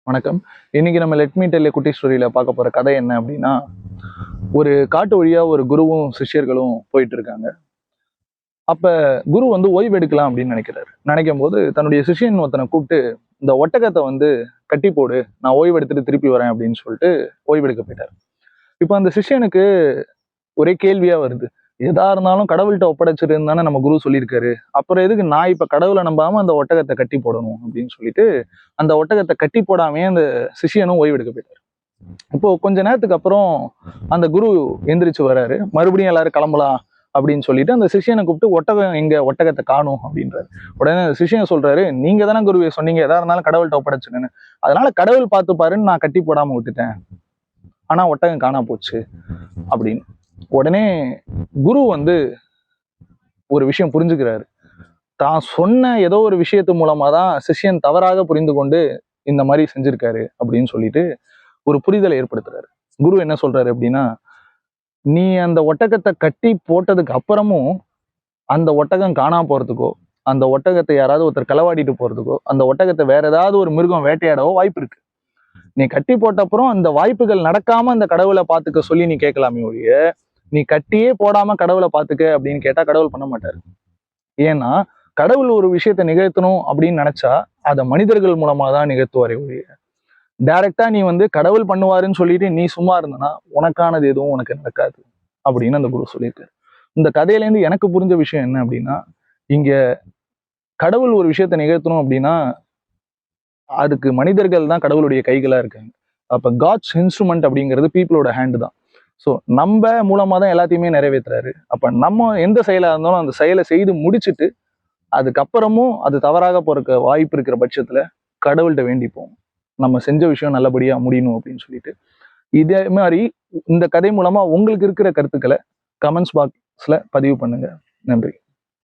வணக்கம். இன்னைக்கு நம்ம லெட் மீ டெல் எ குட்டி ஸ்டோரியில பார்க்க போற கதை என்ன அப்படின்னா, ஒரு காட்டு வழியா ஒரு குருவும் சிஷ்யர்களும் போயிட்டு இருக்காங்க. அப்ப குரு வந்து ஓய்வு எடுக்கலாம் அப்படின்னு நினைக்கிறாரு. நினைக்கும் போது தன்னுடைய சிஷ்யன் ஒருத்தனை கூப்பிட்டு, இந்த ஒட்டகத்தை வந்து கட்டி போடு, நான் ஓய்வு எடுத்துட்டு திருப்பி வரேன் அப்படின்னு சொல்லிட்டு ஓய்வு எடுக்க போயிட்டாரு. இப்ப அந்த சிஷ்யனுக்கு ஒரே கேள்வியா வருது. எதா இருந்தாலும் கடவுள்கிட்ட ஒப்படைச்சிருன்னு தானே நம்ம குரு சொல்லியிருக்காரு. அப்புறம் எதுக்கு நான் இப்ப கடவுளை நம்பாம அந்த ஒட்டகத்தை கட்டி போடணும் அப்படின்னு சொல்லிட்டு, அந்த ஒட்டகத்தை கட்டி போடாமயே அந்த சிஷ்யனும் ஓய்வு எடுக்க போயிட்டாரு. இப்போ கொஞ்ச நேரத்துக்கு அப்புறம் அந்த குரு எந்திரிச்சு வராரு. மறுபடியும் எல்லாரும் கிளம்பலாம் அப்படின்னு சொல்லிட்டு அந்த சிஷ்யனை கூப்பிட்டு ஒட்டகம் எங்க ஒட்டகத்தை காணும் அப்படின்றாரு. உடனே அந்த சிஷ்யன் சொல்றாரு, நீங்க தானே குருவே சொன்னீங்க எதா இருந்தாலும் கடவுள்கிட்ட ஒப்படைச்சுன்னு. அதனால கடவுள் பார்த்து பாருன்னு நான் கட்டி போடாம விட்டுட்டேன். ஆனா ஒட்டகம் காணா போச்சு அப்படின்னு. உடனே குரு வந்து ஒரு விஷயம் புரிஞ்சுக்கிறாரு. தான் சொன்ன ஏதோ ஒரு விஷயத்து மூலமா தான் சிஷ்யன் தவறாக புரிந்து கொண்டு இந்த மாதிரி செஞ்சிருக்காரு அப்படின்னு சொல்லிட்டு ஒரு புரிதலை ஏற்படுத்துறாரு. குரு என்ன சொல்றாரு அப்படின்னா, நீ அந்த ஒட்டகத்தை கட்டி போட்டதுக்கு அப்புறமும் அந்த ஒட்டகம் காணாம போறதுக்கோ, அந்த ஒட்டகத்தை யாராவது ஒருத்தர் களவாடிட்டு போறதுக்கோ, அந்த ஒட்டகத்தை வேற ஏதாவது ஒரு மிருகம் வேட்டையாடவோ வாய்ப்பு இருக்கு. நீ கட்டி போட்ட அப்புறம் அந்த வாய்ப்புகள் நடக்காம அந்த கடவுளை பார்த்துக்க சொல்லி நீ கேட்கலாமே ஒழிய, நீ கட்டியே போடாம கடவுளை பார்த்துக்க அப்படின்னு கேட்டா கடவுள் பண்ண மாட்டாரு. ஏன்னா கடவுள் ஒரு விஷயத்தை நிகழ்த்தணும் அப்படின்னு நினைச்சா அதை மனிதர்கள் மூலமா தான் நிகழ்த்துவாரே ஒழிய, டைரக்டா நீ வந்து கடவுள் பண்ணுவாருன்னு சொல்லிட்டு நீ சும்மா இருந்தனா உனக்கானது எதுவும் உனக்கு நடக்காது அப்படின்னு அந்த குரு சொல்லியிருக்காரு. இந்த கதையில இருந்து எனக்கு புரிஞ்ச விஷயம் என்ன அப்படின்னா, இங்க கடவுள் ஒரு விஷயத்தை நிகழ்த்தணும் அப்படின்னா அதுக்கு மனிதர்கள் தான் கடவுளுடைய கைகளா இருக்காங்க. அப்ப காட்ஸ் இன்ஸ்ட்ருமெண்ட் அப்படிங்கிறது பீப்புளோட ஹேண்ட் தான். ஸோ நம்ம மூலமா தான் எல்லாத்தையுமே நிறைவேற்றுறாரு. அப்ப நம்ம எந்த செயலா இருந்தாலும் அந்த செயலை செய்து முடிச்சுட்டு அதுக்கப்புறமும் அது தவறாக போறக்க வாய்ப்பு இருக்கிற பட்சத்துல கடவுள்கிட்ட வேண்டிப்போம், நம்ம செஞ்ச விஷயம் நல்லபடியா முடியணும் அப்படின்னு சொல்லிட்டு. இதே மாதிரி இந்த கதை மூலமா உங்களுக்கு இருக்கிற கருத்துக்களை கமெண்ட்ஸ் பாக்ஸ்ல பதிவு பண்ணுங்க. நன்றி.